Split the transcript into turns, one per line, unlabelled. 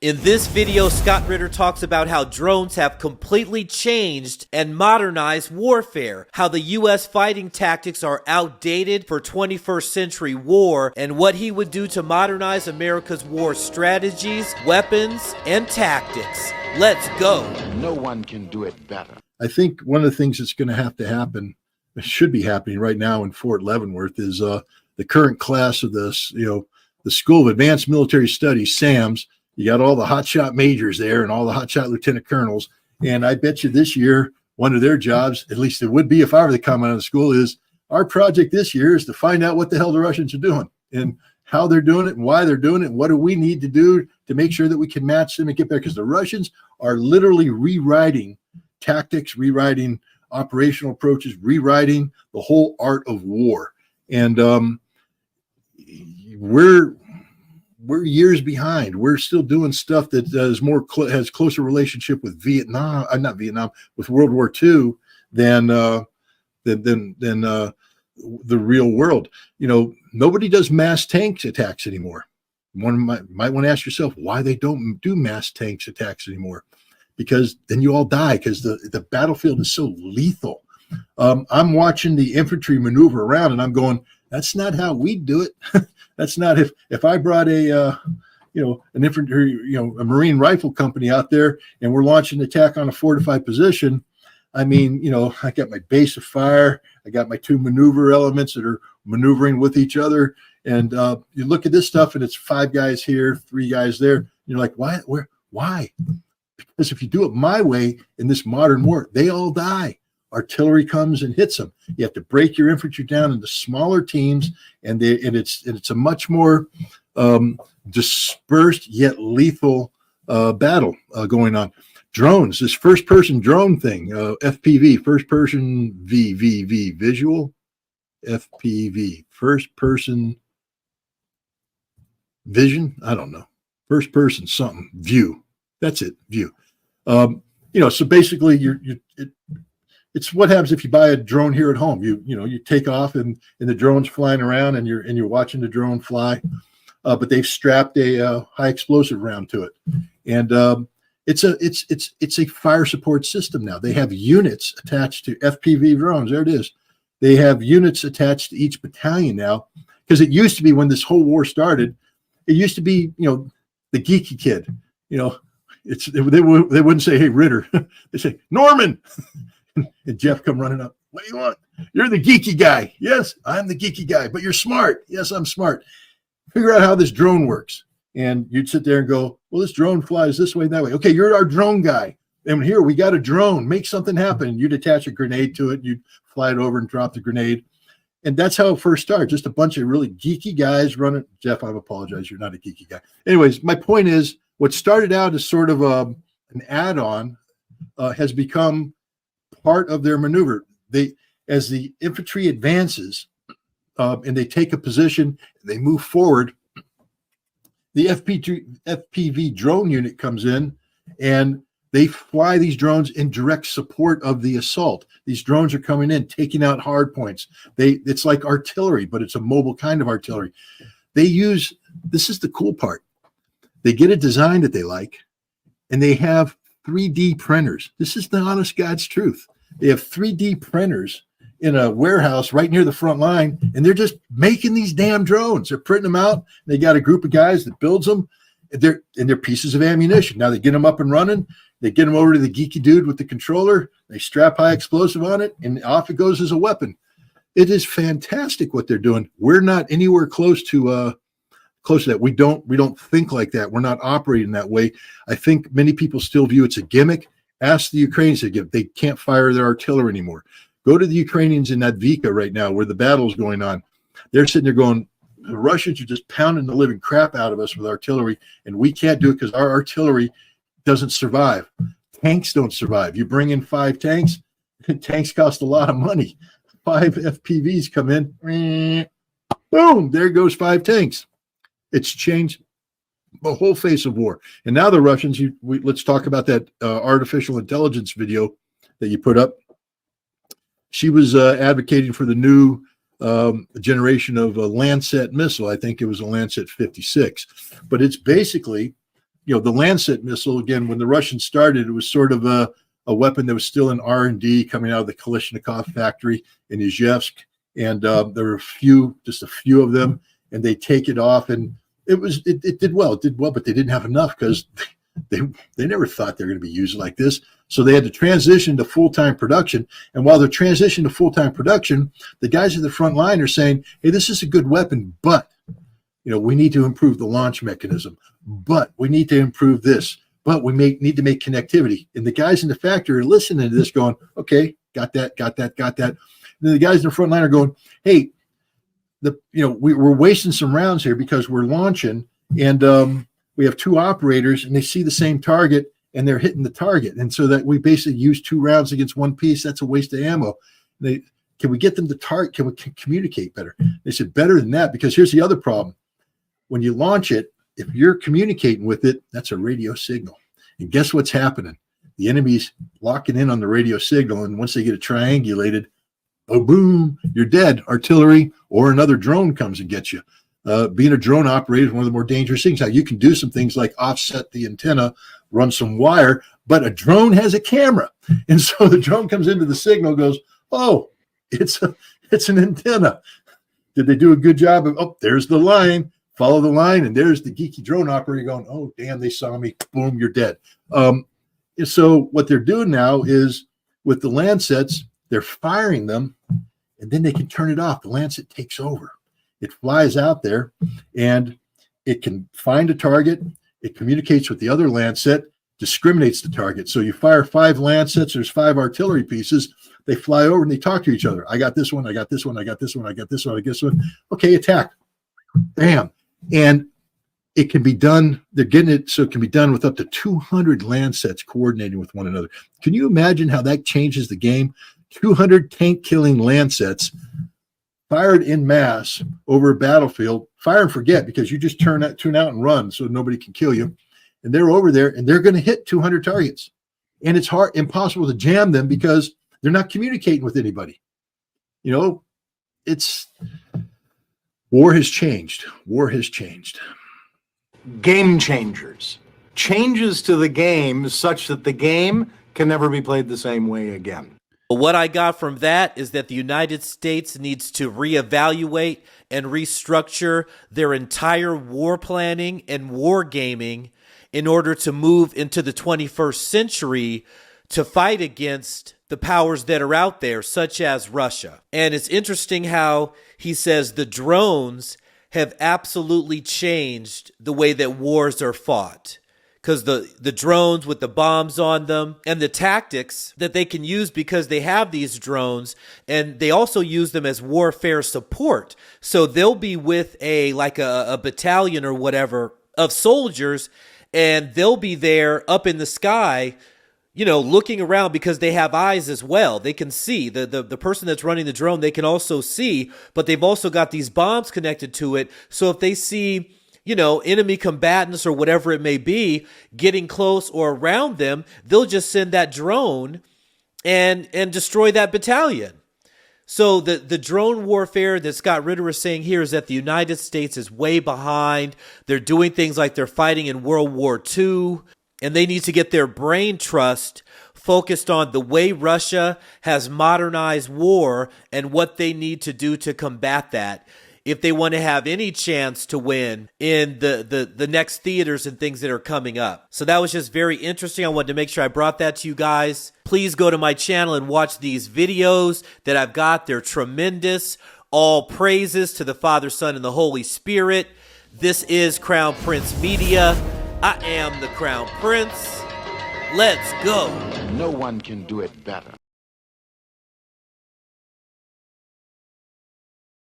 In this video, Scott Ritter talks about how drones have completely changed and modernized warfare, how the U.S. fighting tactics are outdated for 21st century war, and what he would do to modernize America's war strategies, weapons, and tactics. Let's go.
No one can do it better.
I think one of the things that's going to happen, it should be happening right now in Fort Leavenworth, is the current class of this, the School of Advanced Military Studies, SAMS. You got all the hotshot majors there and all the hotshot lieutenant colonels. And I bet you this year, one of their jobs, at least it would be if I were the commandant of the school, is our project this year is to find out what the hell the Russians are doing and how they're doing it and why they're doing it. And what do we need to do to make sure that we can match them and get there? Because the Russians are literally rewriting tactics, rewriting operational approaches, rewriting the whole art of war. And we're years behind. We're still doing stuff that has closer relationship with with World War II than the real world. Nobody does mass tanks attacks anymore. One might want to ask yourself why they don't do mass tanks attacks anymore, because then you all die because the battlefield is so lethal. I'm watching the infantry maneuver around and I'm going, that's not how we do it. That's not if I brought an infantry, a Marine rifle company out there and we're launching an attack on a fortified position. I mean, I got my base of fire. I got my two maneuver elements that are maneuvering with each other. And you look at this stuff and it's 5 guys here, 3 guys there. And you're like, why? Why? Because if you do it my way in this modern war, they all die. Artillery comes and hits them. You have to break your infantry down into smaller teams, and it's a much more dispersed yet lethal battle going on. Drones, this first-person drone thing, FPV, first-person visual, FPV, first-person vision. I don't know, first-person something view. That's it, view. So basically, it's what happens if you buy a drone here at home. You take off and the drone's flying around and you're watching the drone fly, but they've strapped a high explosive round to it, and it's a fire support system now. They have units attached to FPV drones. There it is. They have units attached to each battalion now, because it used to be when this whole war started, it used to be the geeky kid. They wouldn't say, "Hey, Ritter," they say, "Norman." And Jeff come running up. What do you want? You're the geeky guy. Yes, I'm the geeky guy, but you're smart. Yes, I'm smart. Figure out how this drone works. And you'd sit there and go, well, this drone flies this way and that way. Okay, you're our drone guy. And here, we got a drone. Make something happen. You'd attach a grenade to it. And you'd fly it over and drop the grenade. And that's how it first started. Just a bunch of really geeky guys running. Jeff, I apologize. You're not a geeky guy. Anyways, my point is, what started out as sort of an add-on has become part of their maneuver. As the infantry advances and they take a position, they move forward, the FPV drone unit comes in and they fly these drones in direct support of the assault. These drones are coming in, taking out hard points. It's like artillery, but it's a mobile kind of artillery. This is the cool part. They get a design that they like, and they have 3D printers. This is the honest God's truth. They have 3D printers in a warehouse right near the front line, and they're just making these damn drones. They're printing them out. They got a group of guys that builds them. They're pieces of ammunition. Now they get them up and running. They get them over to the geeky dude with the controller. They strap high explosive on it, and off it goes as a weapon. It is fantastic what they're doing. We're not anywhere close to that. We don't think like that. We're not operating that way. I think many people still view it's a gimmick. Ask the Ukrainians again. They can't fire their artillery anymore. Go to the Ukrainians in Advika right now where the battle's going on. They're sitting there going, the Russians are just pounding the living crap out of us with artillery, and we can't do it because our artillery doesn't survive. Tanks don't survive. You bring in 5 tanks, tanks cost a lot of money. 5 FPVs come in, boom, there goes 5 tanks. It's changed the whole face of war. And now the Russians, let's talk about that artificial intelligence video that you put up. She was advocating for the new generation of a Lancet missile. I think it was a Lancet 56. But it's basically the Lancet missile, again, when the Russians started, it was sort of a weapon that was still in R&D coming out of the Kalashnikov factory in Izhevsk. And there were just a few of them, and they take it off, and it did well, but they didn't have enough because they never thought they were going to be used like this. So they had to transition to full-time production. And while they're transitioning to full-time production, the guys at the front line are saying, hey, this is a good weapon, but we need to improve the launch mechanism, but we need to improve this, but we need to make connectivity. And the guys in the factory are listening to this going, okay, got that. And then the guys in the front line are going, hey, we're wasting some rounds here because we're launching, and we have two operators, and they see the same target, and they're hitting the target. And so that we basically use 2 rounds against one piece. That's a waste of ammo. Can we get them to target? Can we communicate better? They said better than that, because here's the other problem. When you launch it, if you're communicating with it, that's a radio signal. And guess what's happening? The enemy's locking in on the radio signal, and once they get it triangulated, oh, boom, you're dead. Artillery or another drone comes and gets you. Being a drone operator is one of the more dangerous things. Now, you can do some things like offset the antenna, run some wire, but a drone has a camera. And so the drone comes into the signal, goes, oh, it's an antenna. Did they do a good job of, oh, there's the line, follow the line, and there's the geeky drone operator going, oh, damn, they saw me, boom, you're dead. So what they're doing now is with the Lancets, they're firing them, and then they can turn it off. The Lancet takes over. It flies out there, and it can find a target. It communicates with the other Lancet, discriminates the target. So you fire 5 Lancets, there's 5 artillery pieces. They fly over and they talk to each other. I got this one, I got this one, I got this one, I got this one, I got this one. Okay, attack. Bam. And it can be done, they're getting it so it can be done with up to 200 Lancets coordinating with one another. Can you imagine how that changes the game? 200 tank-killing Lancets fired in mass over a battlefield. Fire and forget, because you just tune out and run so nobody can kill you. And they're over there, and they're going to hit 200 targets. And it's impossible to jam them because they're not communicating with anybody. War has changed. War has changed.
Game changers. Changes to the game such that the game can never be played the same way again.
What I got from that is that the United States needs to reevaluate and restructure their entire war planning and war gaming in order to move into the 21st century to fight against the powers that are out there, such as Russia. And it's interesting how he says the drones have absolutely changed the way that wars are fought. Because the drones with the bombs on them and the tactics that they can use because they have these drones, and they also use them as warfare support. So they'll be with a battalion or whatever of soldiers, and they'll be there up in the sky, looking around because they have eyes as well. They can see the person that's running the drone. They can also see, but they've also got these bombs connected to it. So if they see enemy combatants or whatever it may be getting close or around them, they'll just send that drone and destroy that battalion. So the drone warfare that Scott Ritter is saying here is that the United States is way behind. They're doing things like they're fighting in World War II, and they need to get their brain trust focused on the way Russia has modernized war and what they need to do to combat that if they want to have any chance to win in the next theaters and things that are coming up. So that was just very interesting. I wanted to make sure I brought that to you guys. Please go to my channel and watch these videos that I've got. They're tremendous. All praises to the Father, Son, and the Holy Spirit. This is Crown Prince Media. I am the Crown Prince. Let's go.
No one can do it better.